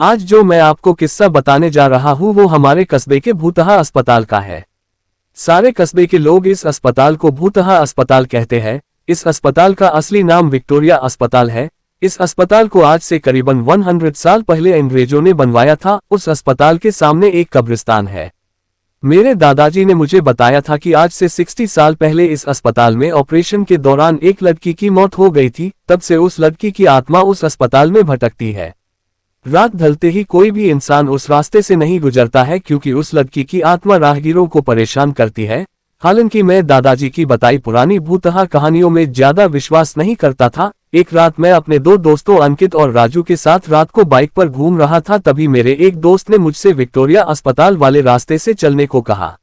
आज जो मैं आपको किस्सा बताने जा रहा हूँ वो हमारे कस्बे के भूतहा अस्पताल का है। सारे कस्बे के लोग इस अस्पताल को भूतहा अस्पताल कहते हैं। इस अस्पताल का असली नाम विक्टोरिया अस्पताल है। इस अस्पताल को आज से करीबन 100 साल पहले अंग्रेजों ने बनवाया था। उस अस्पताल के सामने एक कब्रिस्तान है। मेरे दादाजी ने मुझे बताया था कि आज से 60 साल पहले इस अस्पताल में ऑपरेशन के दौरान एक लड़की की मौत हो गई थी। तब से उस लड़की की आत्मा उस अस्पताल में भटकती है। रात ढलते ही कोई भी इंसान उस रास्ते से नहीं गुजरता है क्योंकि उस लड़की की आत्मा राहगीरों को परेशान करती है। हालांकि मैं दादाजी की बताई पुरानी भूतहा कहानियों में ज्यादा विश्वास नहीं करता था। एक रात मैं अपने दो दोस्तों अंकित और राजू के साथ रात को बाइक पर घूम रहा था। तभी मेरे एक दोस्त ने मुझसे विक्टोरिया अस्पताल वाले रास्ते से चलने को कहा।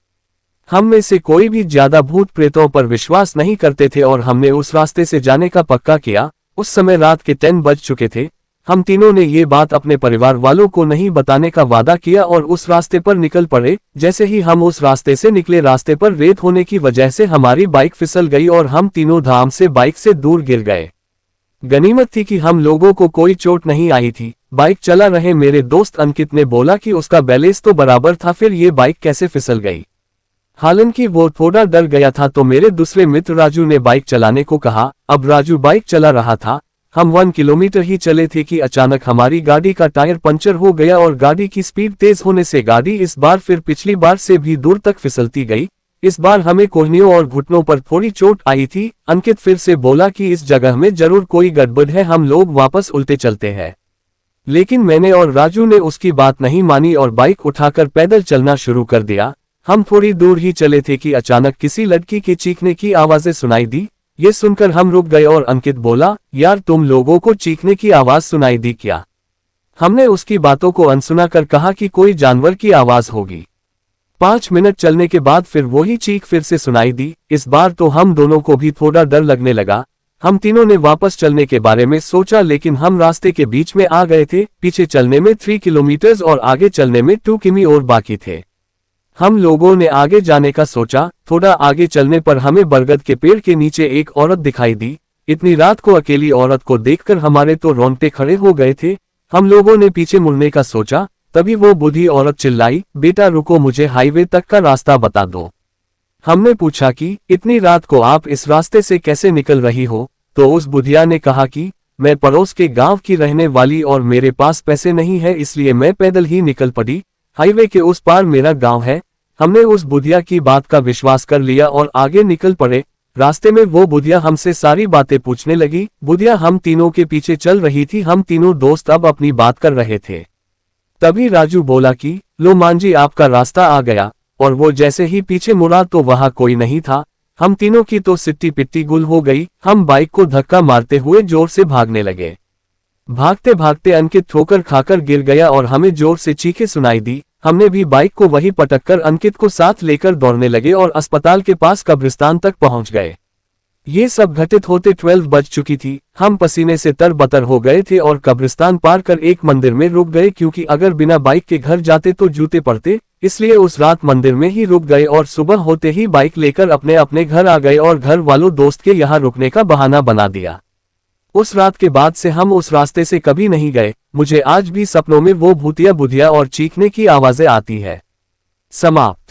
हम में से कोई भी ज्यादा भूत प्रेतों पर विश्वास नहीं करते थे और हमने उस रास्ते से जाने का पक्का किया। उस समय रात के 10 बज चुके थे। हम तीनों ने ये बात अपने परिवार वालों को नहीं बताने का वादा किया और उस रास्ते पर निकल पड़े। जैसे ही हम उस रास्ते से निकले, रास्ते पर रेत होने की वजह से हमारी बाइक फिसल गई और हम तीनों धाम से बाइक से दूर गिर गए। गनीमत थी कि हम लोगों को कोई चोट नहीं आई थी। बाइक चला रहे मेरे दोस्त अंकित ने बोला कि उसका बैलेंस तो बराबर था, फिर ये बाइक कैसे फिसल गई। हालांकि वो थोड़ा डर गया था तो मेरे दूसरे मित्र राजू ने बाइक चलाने को कहा। अब राजू बाइक चला रहा था। हम 1 किलोमीटर ही चले थे कि अचानक हमारी गाड़ी का टायर पंचर हो गया और गाड़ी की स्पीड तेज होने से गाड़ी इस बार फिर पिछली बार से भी दूर तक फिसलती गई। इस बार हमें कोहनियों और घुटनों पर थोड़ी चोट आई थी। अंकित फिर से बोला कि इस जगह में जरूर कोई गड़बड़ है, हम लोग वापस उल्टे चलते हैं। लेकिन मैंने और राजू ने उसकी बात नहीं मानी और बाइक उठाकर पैदल चलना शुरू कर दिया। हम थोड़ी दूर ही चले थे कि अचानक किसी लड़की के चीखने की आवाजें सुनाई दी। ये सुनकर हम रुक गए और अंकित बोला, यार तुम लोगों को चीखने की आवाज सुनाई दी क्या? हमने उसकी बातों को अनसुना कर कहा कि कोई जानवर की आवाज होगी। 5 मिनट चलने के बाद फिर वही चीख फिर से सुनाई दी। इस बार तो हम दोनों को भी थोड़ा डर लगने लगा। हम तीनों ने वापस चलने के बारे में सोचा, लेकिन हम रास्ते के बीच में आ गए थे। पीछे चलने में 3 किलोमीटर और आगे चलने में 2 किमी और बाकी थे। हम लोगों ने आगे जाने का सोचा। थोड़ा आगे चलने पर हमें बरगद के पेड़ के नीचे एक औरत दिखाई दी। इतनी रात को अकेली औरत को देखकर हमारे तो रोंगटे खड़े हो गए थे। हम लोगों ने पीछे मुड़ने का सोचा, तभी वो बूढ़ी औरत चिल्लाई, बेटा रुको, मुझे हाईवे तक का रास्ता बता दो। हमने पूछा कि इतनी रात को आप इस रास्ते से कैसे निकल रही हो? तो उस बुढ़िया ने कहा कि मैं पड़ोस के गांव की रहने वाली और मेरे पास पैसे नहीं है, इसलिए मैं पैदल ही निकल पड़ी। हाईवे के उस पार मेरा गांव है। हमने उस बुढ़िया की बात का विश्वास कर लिया और आगे निकल पड़े। रास्ते में वो बुढ़िया हमसे सारी बातें पूछने लगी। बुढ़िया हम तीनों के पीछे चल रही थी। हम तीनों दोस्त अब अपनी बात कर रहे थे। तभी राजू बोला कि लो मांझी, आपका रास्ता आ गया। और वो जैसे ही पीछे मुड़ा तो वहां कोई नहीं था। हम तीनों की तो सिट्टी पिट्टी गुल हो गई। हम बाइक को धक्का मारते हुए जोर से भागने लगे। भागते भागते अंकित ठोकर खाकर गिर गया और हमें जोर से चीखें सुनाई दी। हमने भी बाइक को वहीं पटककर अंकित को साथ लेकर दौड़ने लगे और अस्पताल के पास कब्रिस्तान तक पहुंच गए। ये सब घटित होते 12 बज चुकी थी। हम पसीने से तरबतर हो गए थे और कब्रिस्तान पार कर एक मंदिर में रुक गए, क्योंकि अगर बिना बाइक के घर जाते तो जूते पड़ते। इसलिए उस रात मंदिर में ही रुक गए और सुबह होते ही बाइक लेकर अपने अपने घर आ गए और घर वालों दोस्त के यहाँ रुकने का बहाना बना दिया। उस रात के बाद से हम उस रास्ते से कभी नहीं गए। मुझे आज भी सपनों में वो भूतिया बुढ़िया और चीखने की आवाजें आती है। समाप्त।